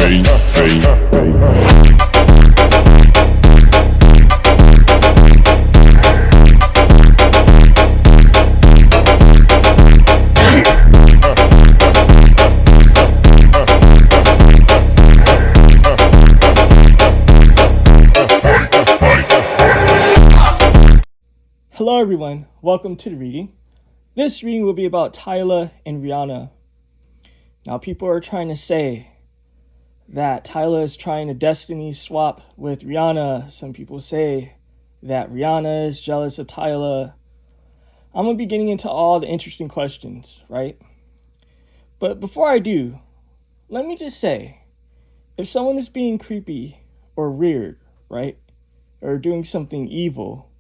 Hello everyone, welcome to the reading. This reading will be about Tyla and Rihanna. Now people are trying to say that Tyla is trying to destiny swap with Rihanna. Some people say that Rihanna is jealous of Tyla. I'm going to be getting into all the interesting questions, right? But before I do, let me just say, if someone is being creepy or weird, right, or doing something evil,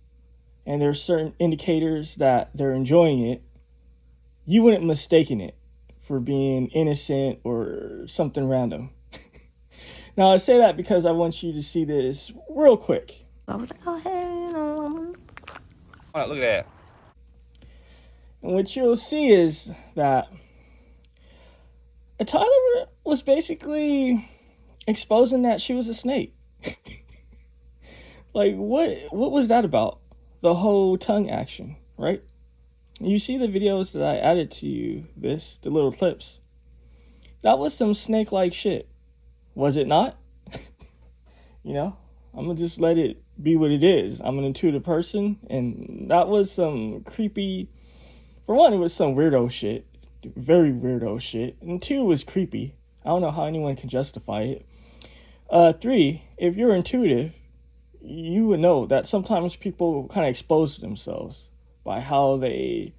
and there's certain indicators that they're enjoying it, you wouldn't mistaken it for being innocent or something random. Now, I say that because I want you to see this real quick. I was like, oh, hey. All right, look at that. And what you'll see is that Tyler was basically exposing that she was a snake. Like, what was that about? The whole tongue action, right? You see the videos that I added to you, the little clips. That was some snake-like shit. Was it not? You know, I'm going to just let it be what it is. I'm an intuitive person, and that was some creepy... For one, it was some weirdo shit. Very weirdo shit. And two, it was creepy. I don't know how anyone can justify it. Three, if you're intuitive, you would know that sometimes people kind of expose themselves by how they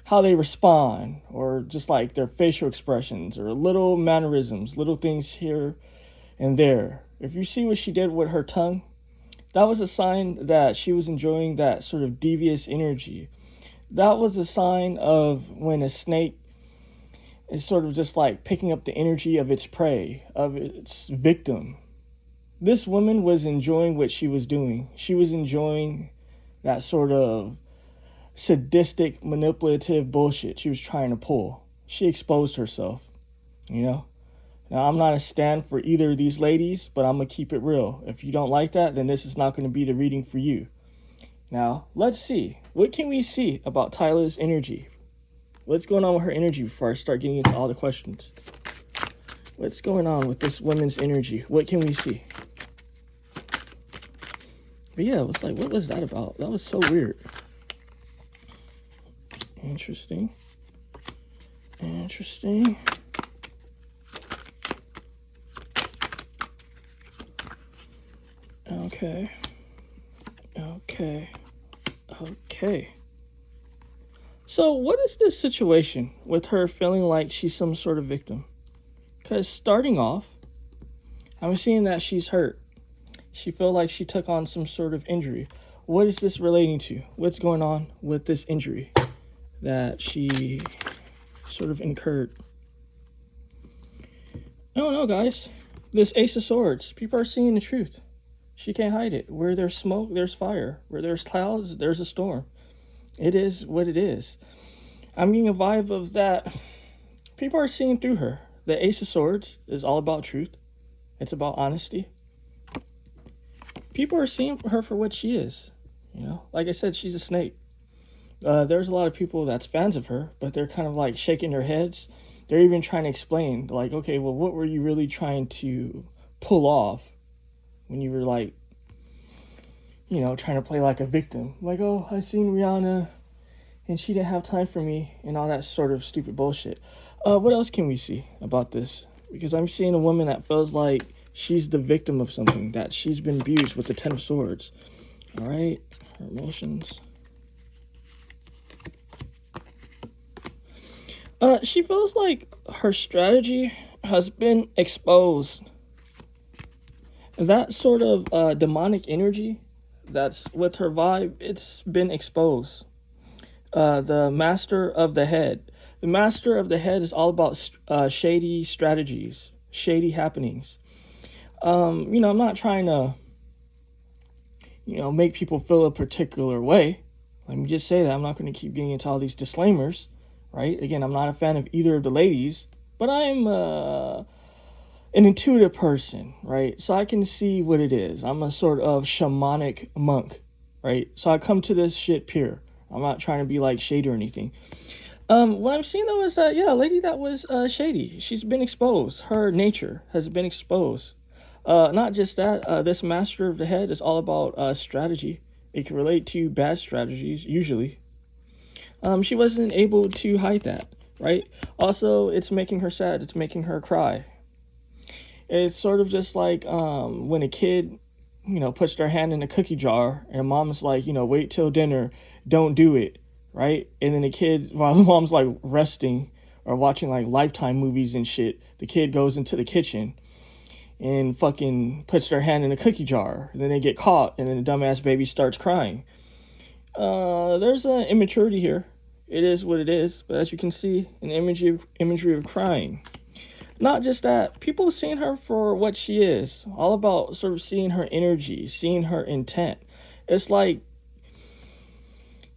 respond, or just like their facial expressions or little mannerisms, little things here and there. If you see what she did with her tongue, that was a sign that she was enjoying that sort of devious energy. That was a sign of when a snake is sort of just like picking up the energy of its prey, of its victim. This woman was enjoying what she was doing. She was enjoying that sort of sadistic, manipulative bullshit she was trying to pull. She exposed herself, you know? Now, I'm not a stand for either of these ladies, but I'm going to keep it real. If you don't like that, then this is not going to be the reading for you. Now, let's see. What can we see about Tyla's energy? What's going on with her energy before I start getting into all the questions? What's going on with this woman's energy? What can we see? But yeah, it was like, what was that about? That was so weird. Interesting. Okay. So what is this situation with her feeling like she's some sort of victim? Because starting off, I'm seeing that she's hurt. She felt like she took on some sort of injury. What is this relating to? What's going on with this injury that she sort of incurred? I don't know, guys. This Ace of Swords, people are seeing the truth. She can't hide it. Where there's smoke, there's fire. Where there's clouds, there's a storm. It is what it is. I'm getting a vibe of that. People are seeing through her. The Ace of Swords is all about truth. It's about honesty. People are seeing her for what she is. You know, like I said, she's a snake. There's a lot of people that's fans of her, but they're kind of like shaking their heads. They're even trying to explain, like, okay, well, what were you really trying to pull off when you were like, you know, trying to play like a victim? Like, oh, I seen Rihanna and she didn't have time for me and all that sort of stupid bullshit. What else can we see about this? Because I'm seeing a woman that feels like she's the victim of something, that she's been abused with the Ten of Swords. All right, her emotions. She feels like her strategy has been exposed. That sort of demonic energy that's with her vibe, it's been exposed. The Master of the Head. The Master of the Head is all about shady strategies, shady happenings. You know, I'm not trying to, you know, make people feel a particular way. Let me just say that. I'm not going to keep getting into all these disclaimers, right? Again, I'm not a fan of either of the ladies, but I'm an an intuitive person, right? So I can see what it is. I'm a sort of shamanic monk, right? So I come to this shit pure. I'm not trying to be like shady or anything. What I'm seeing though is that, yeah, a lady that was shady, she's been exposed. Her nature has been exposed. Not just that, this master of the head is all about strategy. It can relate to bad strategies, usually. She wasn't able to hide that, right? Also, it's making her sad. It's making her cry. It's sort of just like when a kid, puts their hand in a cookie jar and a mom's like, wait till dinner, don't do it, right? And then the kid, while the mom's like resting or watching like Lifetime movies and shit, the kid goes into the kitchen and fucking puts their hand in a cookie jar. And then they get caught, and then the dumbass baby starts crying. There's an immaturity here. It is what it is, but as you can see, an imagery of crying. Not just that, people seeing her for what she is, all about sort of seeing her energy, seeing her intent. It's like,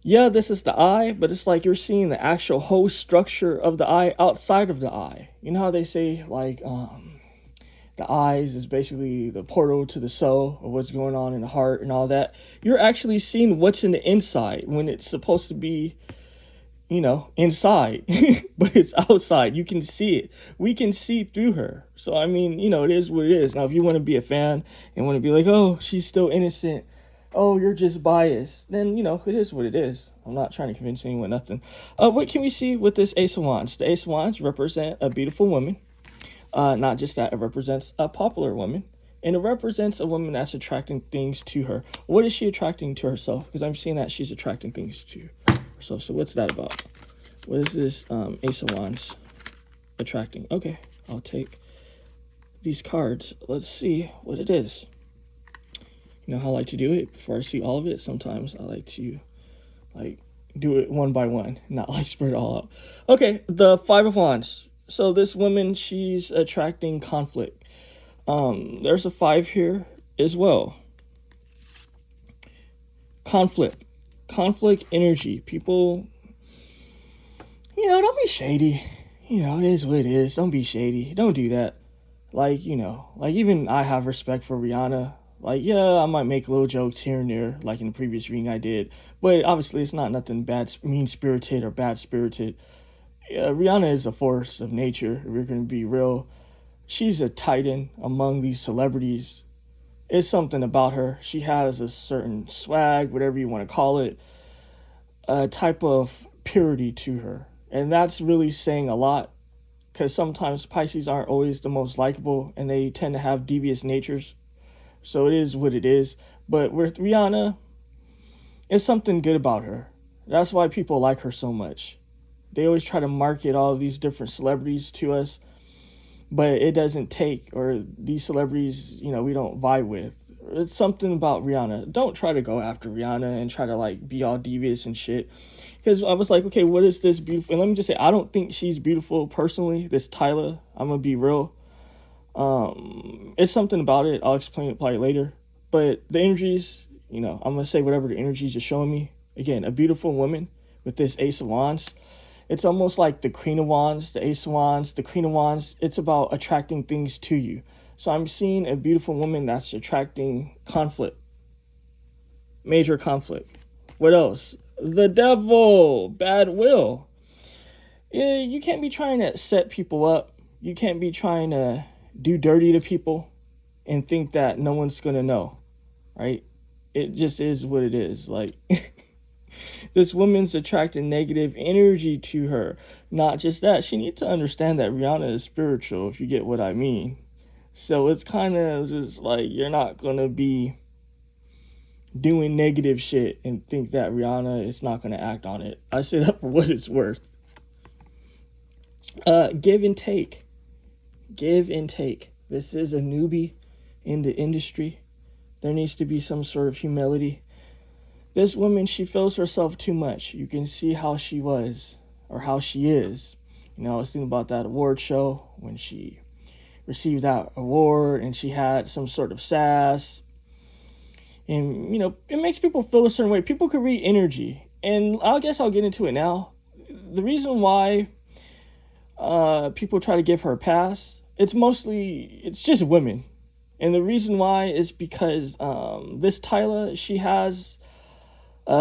yeah, this is the eye, but it's like you're seeing the actual whole structure of the eye outside of the eye. You know how they say, like, the eyes is basically the portal to the soul, or what's going on in the heart and all that. You're actually seeing what's in the inside when it's supposed to be, inside, but it's outside. You can see it. We can see through her. So, I mean, it is what it is. Now, if you want to be a fan and want to be like, oh, she's still innocent, oh, you're just biased, then, it is what it is. I'm not trying to convince anyone nothing. What can we see with this Ace of Wands? The Ace of Wands represent a beautiful woman. Not just that, it represents a popular woman. And it represents a woman that's attracting things to her. What is she attracting to herself? Because I'm seeing that she's attracting things to herself. So what's that about? What is this Ace of Wands attracting? Okay, I'll take these cards. Let's see what it is. You know how I like to do it before I see all of it? Sometimes I like to do it one by one, not spread it all out. Okay, the Five of Wands. So this woman, she's attracting conflict. There's a 5 here as well. Conflict energy. People, don't be shady. It is what it is. Don't be shady. Don't do that. Even I have respect for Rihanna. Yeah, I might make little jokes here and there, like in the previous reading I did. But obviously, it's not nothing bad, mean-spirited or bad-spirited. Rihanna is a force of nature. If we're going to be real, she's a titan among these celebrities. It's something about her. She has a certain swag, whatever you want to call it, a type of purity to her. And that's really saying a lot, because sometimes Pisces aren't always the most likable, and they tend to have devious natures. So it is what it is. But with Rihanna, it's something good about her. That's why people like her so much. They always try to market all these different celebrities to us, but it doesn't take, or these celebrities, we don't vibe with. It's something about Rihanna. Don't try to go after Rihanna and try to be all devious and shit. Because I was like, okay, what is this beautiful? And let me just say, I don't think she's beautiful personally. This Tyla, I'm going to be real. It's something about it. I'll explain it probably later. But the energies, I'm going to say whatever the energies are showing me. Again, a beautiful woman with this Ace of Wands. It's almost like the Queen of Wands, the Ace of Wands, the Queen of Wands. It's about attracting things to you. So I'm seeing a beautiful woman that's attracting conflict. Major conflict. What else? The devil. Bad will. You can't be trying to set people up. You can't be trying to do dirty to people and think that no one's going to know. Right? It just is what it is. This woman's attracting negative energy to her. Not just that, she needs to understand that Rihanna is spiritual, if you get what I mean. So it's kind of just you're not going to be doing negative shit and think that Rihanna is not going to act on it. I say that for what it's worth. Give and take. Give and take. This is a newbie in the industry. There needs to be some sort of humility. This woman, she feels herself too much. You can see how she was, or how she is. I was thinking about that award show when she received that award and she had some sort of sass. And, it makes people feel a certain way. People could read energy. And I guess I'll get into it now. The reason why people try to give her a pass it's just women. And the reason why is because this Tyla, she has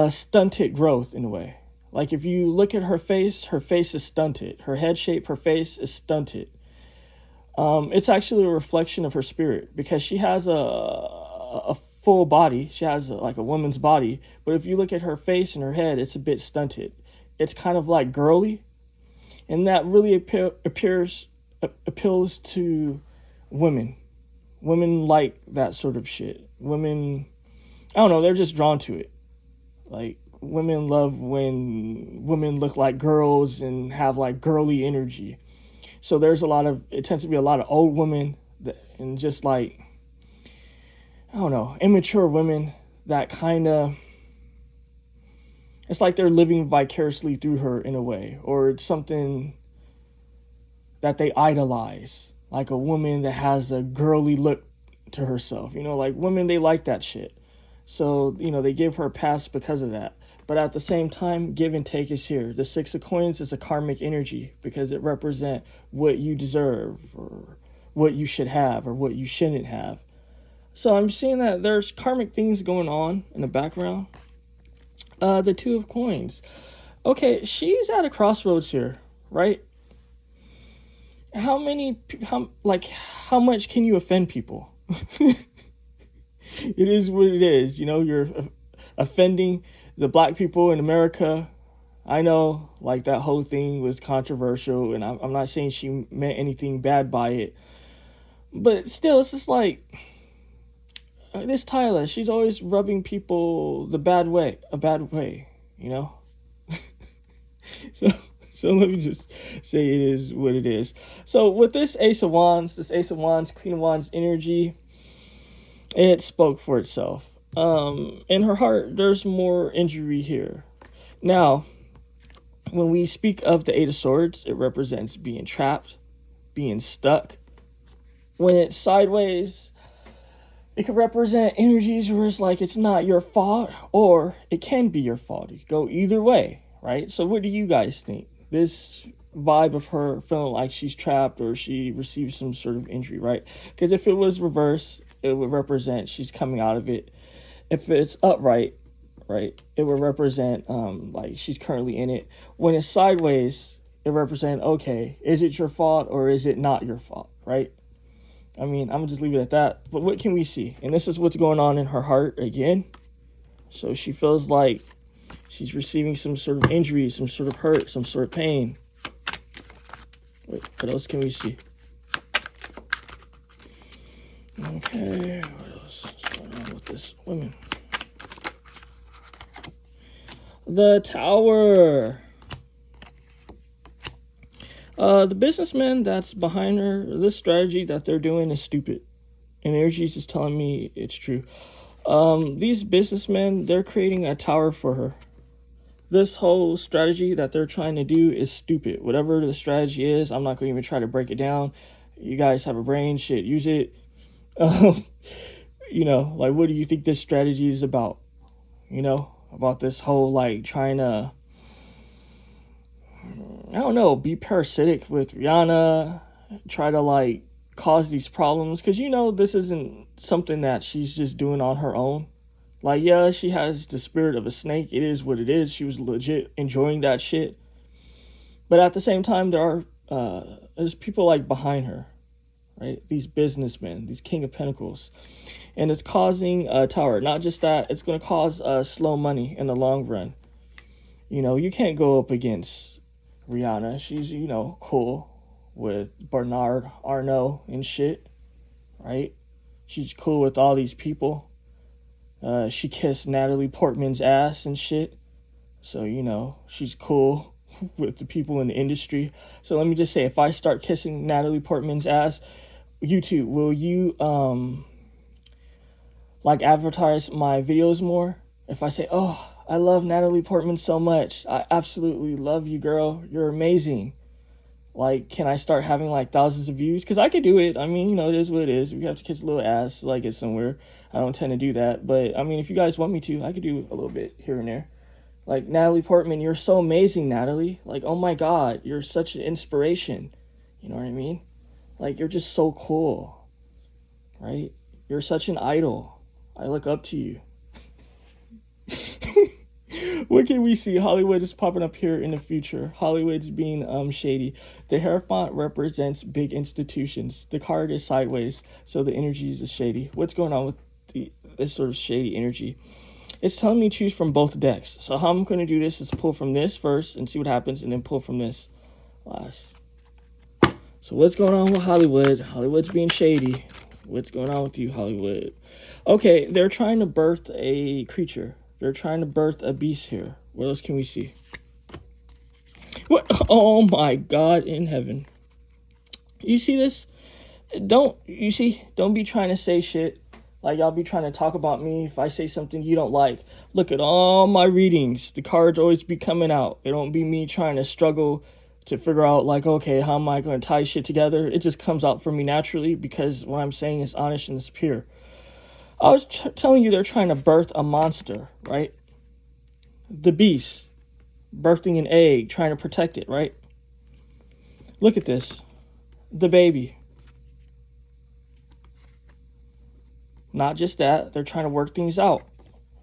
stunted growth in a way. Like if you look at her face is stunted. Her head shape, her face is stunted. It's actually a reflection of her spirit because she has a full body. She has like a woman's body. But if you look at her face and her head, it's a bit stunted. It's kind of like girly. And that really appeals to women. Women like that sort of shit. Women, I don't know, they're just drawn to it. Like, women love when women look like girls and have like girly energy. So it tends to be a lot of old women and just like, I don't know, immature women that kind of, it's like they're living vicariously through her in a way, or it's something that they idolize, like a woman that has a girly look to herself. Like women, they like that shit. So, they give her a pass because of that. But at the same time, give and take is here. The Six of Coins is a karmic energy because it represents what you deserve or what you should have or what you shouldn't have. So I'm seeing that there's karmic things going on in the background. The Two of Coins. Okay, she's at a crossroads here, right? How much can you offend people? It is what it is. You're offending the black people in America. I know, like, that whole thing was controversial, and I'm not saying she meant anything bad by it. But still, it's just like, this Tyla, she's always rubbing people a bad way, So let me just say it is what it is. So with this Ace of Wands, Queen of Wands energy, it spoke for itself. In her heart, there's more injury here. Now, when we speak of the Eight of Swords, it represents being trapped, being stuck. When it's sideways, it could represent energies where it's like it's not your fault, or it can be your fault. It could go either way, right? So what do you guys think? This vibe of her feeling like she's trapped or she received some sort of injury, right? Because if it was reverse, it would represent she's coming out of it. If it's upright, right, it would represent like she's currently in it. When it's sideways, it represents, okay, is it your fault or is it not your fault, right? I mean, I'm gonna just leave it at that. But what can we see? And this is what's going on in her heart again. So she feels like she's receiving some sort of injury, some sort of hurt, some sort of pain. Wait, what else can we see? Okay, what else is going on with this woman? The Tower. The businessman that's behind her, this strategy that they're doing is stupid. And energy's just telling me it's true. These businessmen, they're creating a tower for her. This whole strategy that they're trying to do is stupid. Whatever the strategy is, I'm not going to even try to break it down. You guys have a brain, shit, use it. Like, what do you think this strategy is about? About this whole, like, trying to, I don't know, be parasitic with Rihanna, try to, like, cause these problems. Because, this isn't something that she's just doing on her own. Like, yeah, she has the spirit of a snake. It is what it is. She was legit enjoying that shit. But at the same time, there's people, like, behind her, right? These businessmen, these King of Pentacles. And it's causing a tower. Not just that, it's going to cause slow money in the long run. You can't go up against Rihanna. She's, cool with Bernard Arnault and shit, right? She's cool with all these people. She kissed Natalie Portman's ass and shit. So, she's cool with the people in the industry. So let me just say, if I start kissing Natalie Portman's ass, YouTube, will you, advertise my videos more? If I say, oh, I love Natalie Portman so much. I absolutely love you, girl. You're amazing. Like, can I start having, like, thousands of views? Because I could do it. I mean, it is what it is. We have to kiss a little ass, like, get somewhere. I don't tend to do that. But, I mean, if you guys want me to, I could do a little bit here and there. Like, Natalie Portman, you're so amazing, Natalie. Like, oh, my God, you're such an inspiration. You know what I mean? Like, you're just so cool, right? You're such an idol. I look up to you. What can we see? Hollywood is popping up here in the future. Hollywood's being shady. The Hierophant represents big institutions. The card is sideways, so the energy is shady. What's going on with this sort of shady energy? It's telling me choose from both decks. So how I'm going to do this is pull from this first and see what happens, and then pull from this last. So what's going on with Hollywood? Hollywood's being shady. What's going on with you, Hollywood? Okay, they're trying to birth a creature. They're trying to birth a beast here. What else can we see? What? Oh my God in heaven. You see this? Don't be trying to say shit. Like, y'all be trying to talk about me if I say something you don't like. Look at all my readings. The cards always be coming out. It don't be me trying to struggle to figure out, like, okay, how am I going to tie shit together? It just comes out for me naturally because what I'm saying is honest and it's pure. I was telling you they're trying to birth a monster, right? The beast. Birthing an egg, trying to protect it, right? Look at this. The baby. Not just that, they're trying to work things out.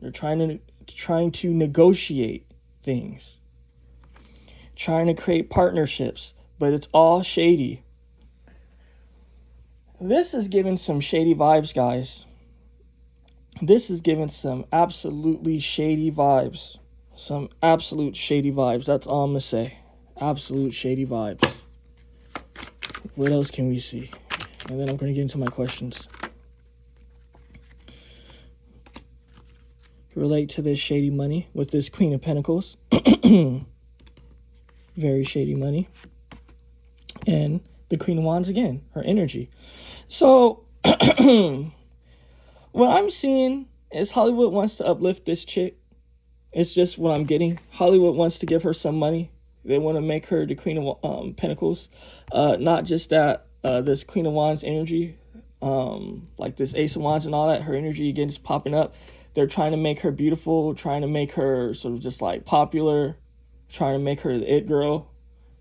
They're trying to negotiate things. Trying to create partnerships, but it's all shady. This is giving some shady vibes, guys. This is giving some absolutely shady vibes. Some absolute shady vibes. That's all I'm going to say. Absolute shady vibes. What else can we see? And then I'm going to get into my questions. Relate to this shady money with this Queen of Pentacles. Very shady money. And the Queen of Wands again. Her energy. So, what I'm seeing is Hollywood wants to uplift this chick. It's just what I'm getting. Hollywood wants to give her some money. They want to make her the Queen of Pentacles. Not just that, this Queen of Wands energy, like this Ace of Wands and all that, her energy again is popping up. They're trying to make her beautiful, trying to make her sort of just like popular, trying to make her the it girl.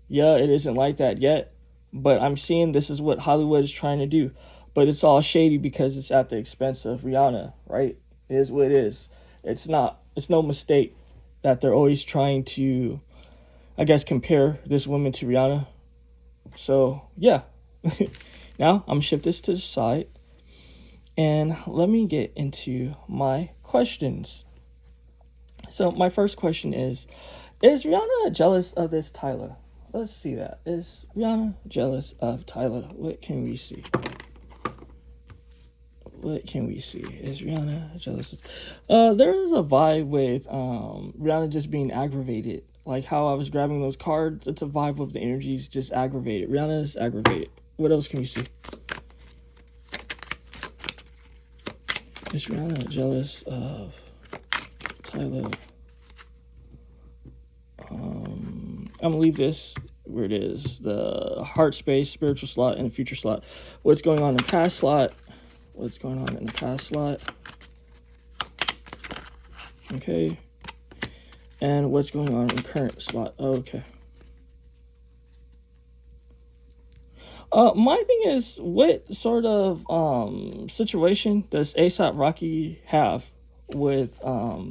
Yeah, it isn't like that yet, but I'm seeing this is what Hollywood is trying to do. But it's all shady because it's at the expense of Rihanna, right? It is what it is. It's no mistake that they're always trying to, I guess, compare this woman to Rihanna. So, yeah. Now, I'm going to shift this to the side. And let me get into my questions. So, my first question is Rihanna jealous of this Tyla? Let's see that. Is Rihanna jealous of Tyla? What can we see? What can we see? Is Rihanna jealous? There is a vibe with Rihanna just being aggravated. Like how I was grabbing those cards. It's a vibe of the energies just aggravated. Rihanna is aggravated. What else can we see? Is Rihanna jealous of Tyla? I'm going to leave this where it is. The heart space, spiritual slot, and the future slot. What's going on in the past slot? What's going on in the past slot? Okay. And what's going on in the current slot? Okay. My thing is, what sort of situation does A$AP Rocky have with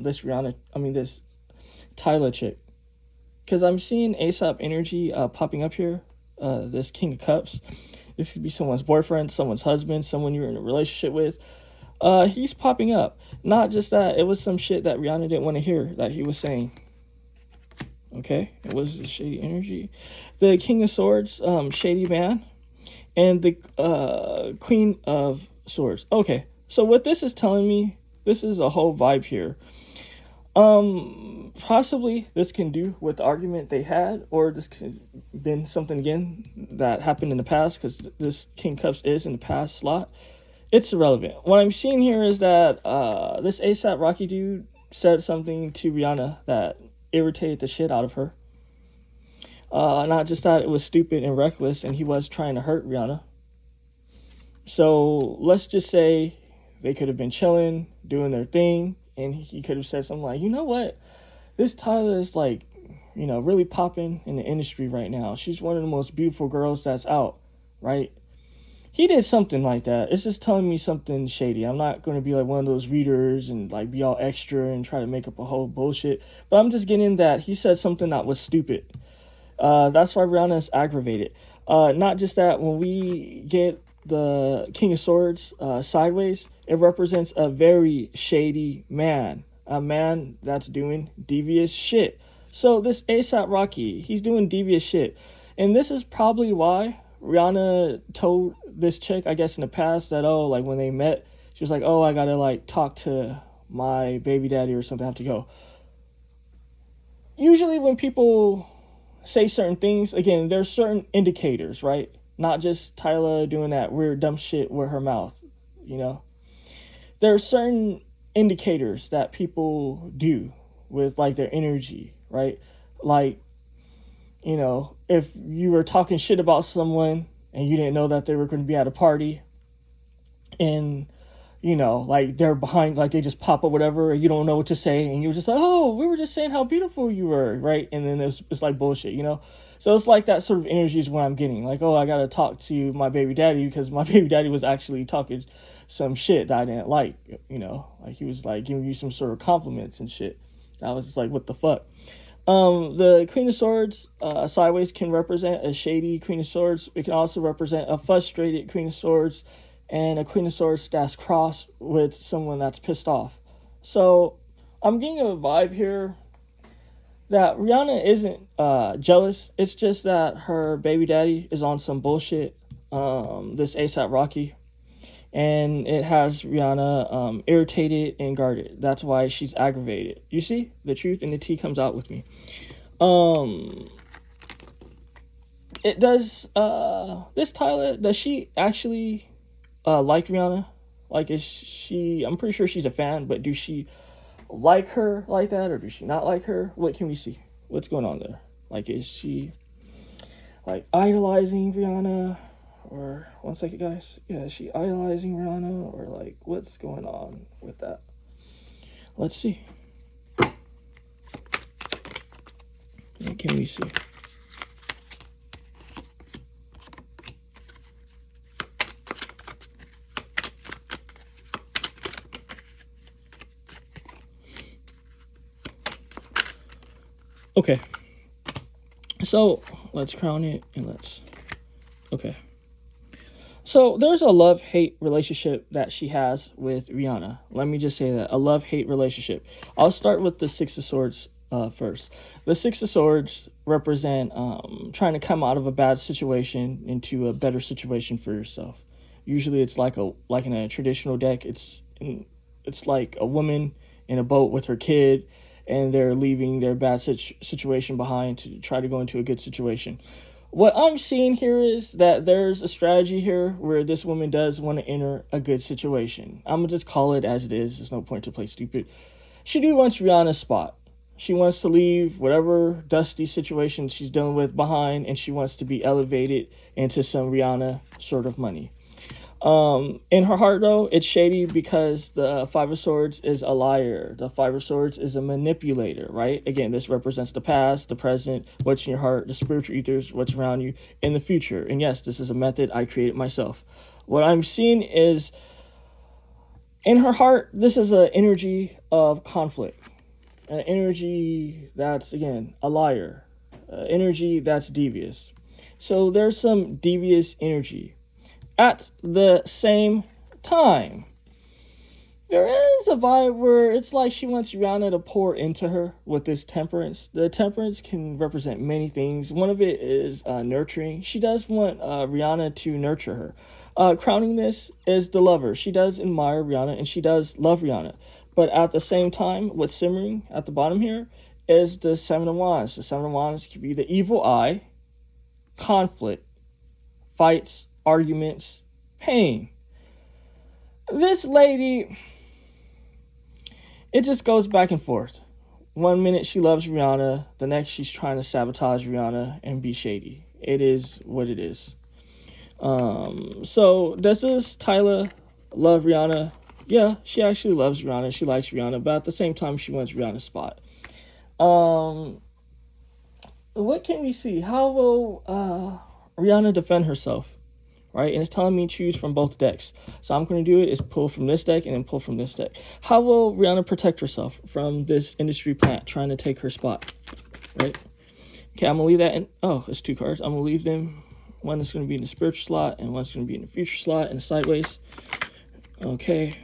this this Tyla chick? Because I'm seeing A$AP energy popping up here. This King of Cups. This could be someone's boyfriend, someone's husband, someone you're in a relationship with. He's popping up. Not just that, it was some shit that Rihanna didn't want to hear that he was saying. Okay, it was the shady energy. The King of Swords, shady man. And the Queen of Swords. Okay, so what this is telling me, this is a whole vibe here. Possibly this can do with the argument they had, or this could have been something again that happened in the past, because this King Cups is in the past slot. It's irrelevant. What I'm seeing here is that this A$AP Rocky dude said something to Rihanna that irritated the shit out of her. Not just that, it was stupid and reckless, and he was trying to hurt Rihanna. So let's just say they could have been chilling, doing their thing, and he could have said something like, you know what? This Tyla is like, really popping in the industry right now. She's one of the most beautiful girls that's out, right? he did something like that. It's just telling me something shady. I'm not going to be like one of those readers and like be all extra and try to make up a whole bullshit. But I'm just getting that he said something that was stupid. That's why Rihanna is aggravated. Not just that, when we get the King of Swords sideways, it represents a very shady man. A man that's doing devious shit. So this ASAP Rocky, he's doing devious shit. And this is probably why Rihanna told this chick, I guess in the past, that, oh, like when they met, she was like, oh, I gotta like talk to my baby daddy or something, I have to go. Usually when people say certain things, again, there's certain indicators, right? Not just Tyla doing that weird dumb shit with her mouth, you know? There are certain indicators that people do with like their energy, right? Like, you know, if you were talking shit about someone and you didn't know that they were going to be at a party and, you know, like they're behind, like they just pop up whatever, and you don't know what to say, and you're just like, oh, we were just saying how beautiful you were, right? And then it's like bullshit, you know? So it's like that sort of energy is what I'm getting. Like, oh, I got to talk to my baby daddy because my baby daddy was actually talking some shit that I didn't like, you know? Like he was like giving you some sort of compliments and shit. I was just like, what the fuck? The Queen of Swords sideways can represent a shady Queen of Swords. It can also represent a frustrated Queen of Swords and a Queen of Swords that's crossed with someone that's pissed off. So I'm getting a vibe here that Rihanna isn't jealous. It's just that her baby daddy is on some bullshit, this ASAP Rocky. And it has Rihanna irritated and guarded. That's why she's aggravated. You see? The truth and the tea comes out with me. It does, this Tyla, does she actually like Rihanna? Like, is she, I'm pretty sure she's a fan, but do she like her like that, or does she not like her? What can we see? What's going on there? Like, is she, like, idolizing Rihanna? Or, one second, guys. Yeah, is she idolizing Rihanna? Or, like, what's going on with that? Let's see. What can we see? Okay. So, let's crown it and let's... Okay. So there's a love-hate relationship that she has with Rihanna. Let me just say that, a love-hate relationship. I'll start with the Six of Swords first. The Six of Swords represent trying to come out of a bad situation into a better situation for yourself. Usually it's like in a traditional deck, it's like a woman in a boat with her kid, and they're leaving their bad situation behind to try to go into a good situation. What I'm seeing here is that there's a strategy here where this woman does want to enter a good situation. I'm going to just call it as it is. There's no point to play stupid. She wants Rihanna's spot. She wants to leave whatever dusty situation she's dealing with behind, and she wants to be elevated into some Rihanna sort of money. In her heart, though, it's shady because the Five of Swords is a liar. The Five of Swords is a manipulator, right? Again, this represents the past, the present, what's in your heart, the spiritual ethers, what's around you, in the future. And yes, this is a method I created myself. What I'm seeing is, in her heart, this is an energy of conflict. An energy that's, again, a liar. Energy that's devious. So there's some devious energy. At the same time, there is a vibe where it's like she wants Rihanna to pour into her with this temperance. The temperance can represent many things. One of it is nurturing. She does want Rihanna to nurture her. Crowning this is the lover. She does admire Rihanna and she does love Rihanna. But at the same time, what's simmering at the bottom here is the Seven of Wands. The Seven of Wands could be the evil eye, conflict, fights, arguments, pain. This lady, it just goes back and forth. 1 minute she loves Rihanna, the next she's trying to sabotage Rihanna and be shady. It is what it is. So does this Tyla love Rihanna? Yeah, she actually loves Rihanna. She likes Rihanna, but at the same time, she wants Rihanna's spot. What can we see? How will Rihanna defend herself? right? And it's telling me choose from both decks. So I'm going to do it is pull from this deck and then pull from this deck. How will Rihanna protect herself from this industry plant trying to take her spot, right? Okay, I'm going to leave that in. Oh, it's 2 cards. I'm going to leave them. One is going to be in the spiritual slot and one's going to be in the future slot and sideways. Okay.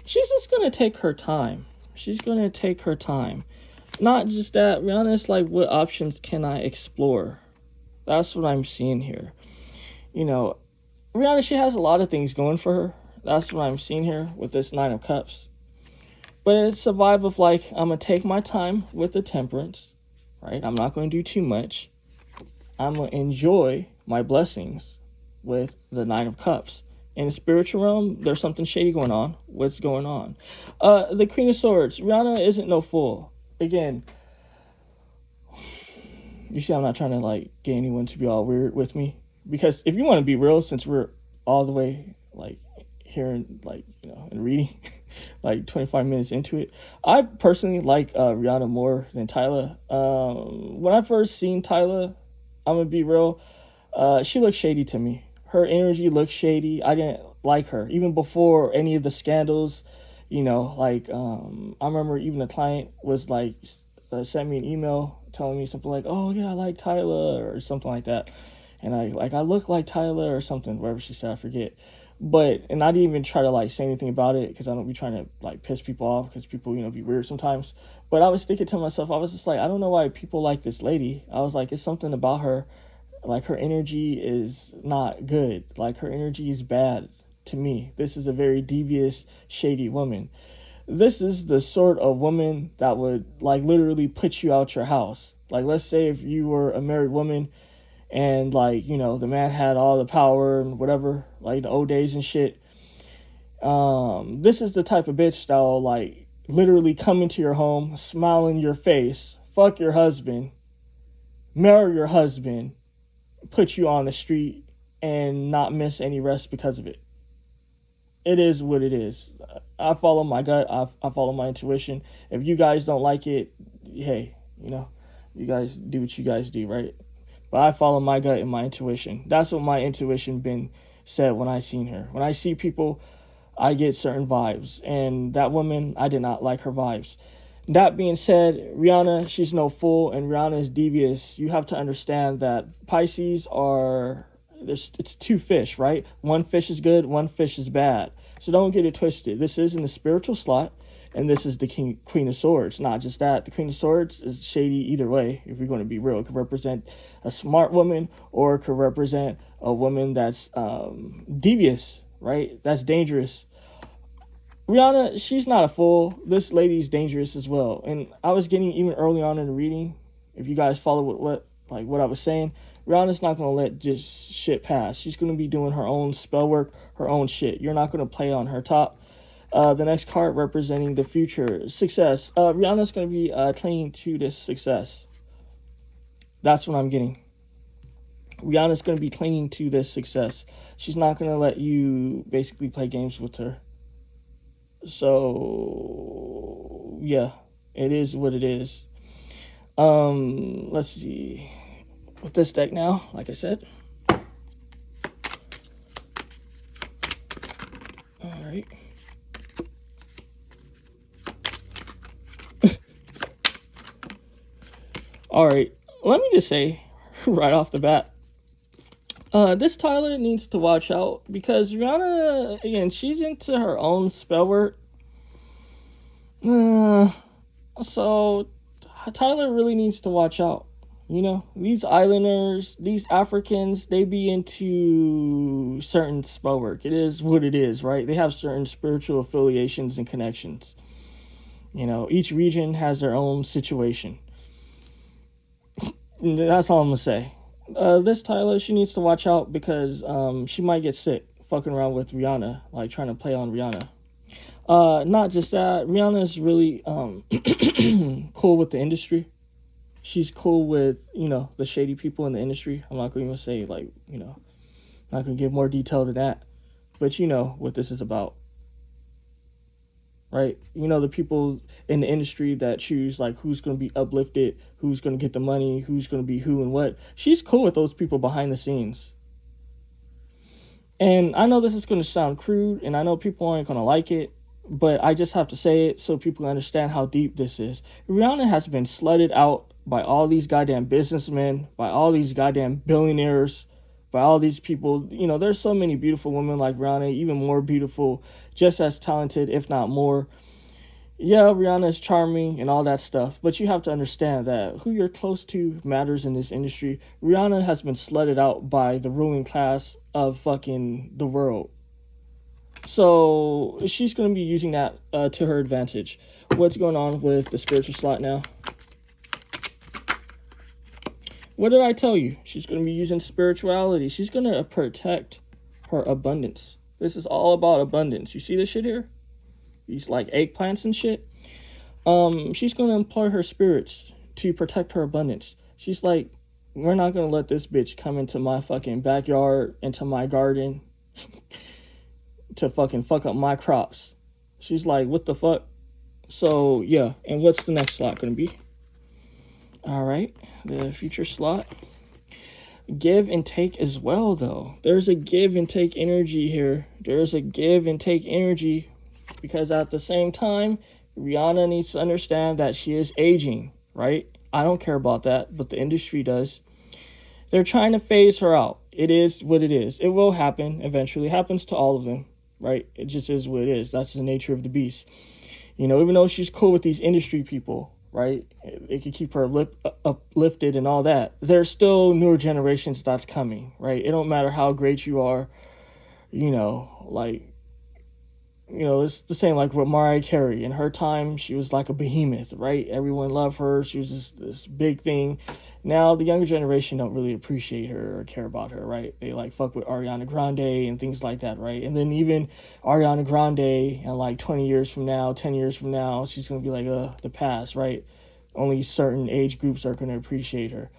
She's just going to take her time. She's going to take her time. Not just that, Rihanna's like, what options can I explore? That's what I'm seeing here. You know, Rihanna, she has a lot of things going for her. That's what I'm seeing here with this 9 of Cups. But it's a vibe of like, I'm going to take my time with the temperance, right? I'm not going to do too much. I'm going to enjoy my blessings with the 9 of Cups. In the spiritual realm, there's something shady going on. What's going on? The Queen of Swords. Rihanna isn't no fool. Again, you see I'm not trying to like get anyone to be all weird with me. Because if you want to be real, since we're all the way like here in like, you know, in reading, like 25 minutes into it, I personally like Rihanna more than Tyla. When I first seen Tyla, I'm going to be real, she looked shady to me. Her energy looked shady. I didn't like her. Even before any of the scandals, you know, like, I remember even a client was like, sent me an email telling me something like, oh yeah, I like Tyla or something like that. And I look like Tyla or something, whatever she said, I forget. But, and I didn't even try to like say anything about it because I don't be trying to like piss people off because people, you know, be weird sometimes. But I was thinking to myself, I was just like, I don't know why people like this lady. I was like, it's something about her. Like her energy is not good. Like her energy is bad to me. This is a very devious, shady woman. This is the sort of woman that would like literally put you out your house. Like, let's say if you were a married woman and like, you know, the man had all the power and whatever, like the old days and shit. This is the type of bitch that will like literally come into your home, smile in your face, fuck your husband, marry your husband, put you on the street and not miss any rest because of it. It is what it is. I follow my gut. I follow my intuition. If you guys don't like it, hey, you know, you guys do what you guys do, right? But I follow my gut and my intuition. That's what my intuition been said when I seen her. When I see people, I get certain vibes. And that woman, I did not like her vibes. That being said, Rihanna, she's no fool, and Rihanna is devious. You have to understand that Pisces are, it's 2 fish, right? One fish is good, one fish is bad. So don't get it twisted. This is in the spiritual slot, and this is the Queen of Swords. Not just that. The Queen of Swords is shady either way, if you're going to be real. It could represent a smart woman, or it could represent a woman that's devious, right? That's dangerous. Rihanna, she's not a fool. This lady's dangerous as well. And I was getting even early on in the reading, if you guys follow what I was saying, Rihanna's not going to let just shit pass. She's going to be doing her own spell work, her own shit. You're not going to play on her top. The next card representing the future, success. Rihanna's going to be clinging to this success. That's what I'm getting. Rihanna's going to be clinging to this success. She's not going to let you basically play games with her. So, yeah, it is what it is. Let's see. With this deck now, like I said. All right. All right. Let me just say right off the bat, this Tyla needs to watch out because Rihanna, again, she's into her own spell work. So Tyla really needs to watch out. You know, these islanders, these Africans, they be into certain spell work. It is what it is, right? They have certain spiritual affiliations and connections. You know, each region has their own situation. That's all I'm going to say. This Tyla, she needs to watch out because she might get sick fucking around with Rihanna, like trying to play on Rihanna. Not just that, Rihanna is really cool with the industry. She's cool with, you know, the shady people in the industry. I'm not going to say, like, you know, not going to give more detail to that. But you know what this is about. Right? You know, the people in the industry that choose, like, who's going to be uplifted, who's going to get the money, who's going to be who and what. She's cool with those people behind the scenes. And I know this is going to sound crude, and I know people aren't going to like it, but I just have to say it so people understand how deep this is. Rihanna has been slutted out by all these goddamn businessmen, by all these goddamn billionaires, by all these people. You know, there's so many beautiful women like Rihanna, even more beautiful, just as talented, if not more. Yeah, Rihanna is charming and all that stuff, but you have to understand that who you're close to matters in this industry. Rihanna has been slutted out by the ruling class of fucking the world. So she's going to be using that to her advantage. What's going on with the spiritual slot now? What did I tell you? She's going to be using spirituality. She's going to protect her abundance. This is all about abundance. You see this shit here? These like eggplants and shit. She's going to employ her spirits to protect her abundance. She's like, we're not going to let this bitch come into my fucking backyard, into my garden, to fucking fuck up my crops. She's like, what the fuck? So, yeah. And what's the next slot going to be? All right. The future slot. Give and take as well, though. There's a give and take energy here. There's a give and take energy. Because at the same time, Rihanna needs to understand that she is aging, right? I don't care about that, but the industry does. They're trying to phase her out. It is what it is. It will happen eventually. It happens to all of them, right? It just is what it is. That's the nature of the beast. You know, even though she's cool with these industry people, right? It can keep her uplifted and all that. There's still newer generations that's coming, right? It don't matter how great you are, you know, like, you know, it's the same like with Mariah Carey. In her time, she was like a behemoth, right? Everyone loved her. She was this big thing. Now, the younger generation don't really appreciate her or care about her, right? They like fuck with Ariana Grande and things like that, right? And then even Ariana Grande, and like 20 years from now, 10 years from now, she's going to be like, the past, right? Only certain age groups are going to appreciate her.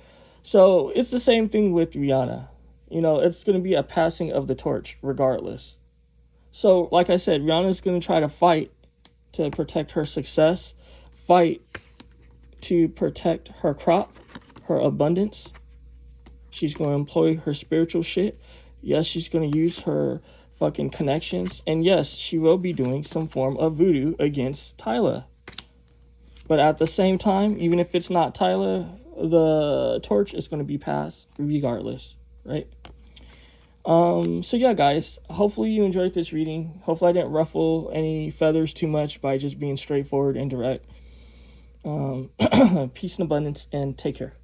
So it's the same thing with Rihanna. You know, it's going to be a passing of the torch regardless. So, like I said, Rihanna's going to try to fight to protect her success, fight to protect her crop, her abundance. She's going to employ her spiritual shit. Yes, she's going to use her fucking connections. And yes, she will be doing some form of voodoo against Tyla. But at the same time, even if it's not Tyla, the torch is going to be passed regardless, right? So yeah, guys, hopefully you enjoyed this reading. Hopefully I didn't ruffle any feathers too much by just being straightforward and direct. Peace and abundance, and take care.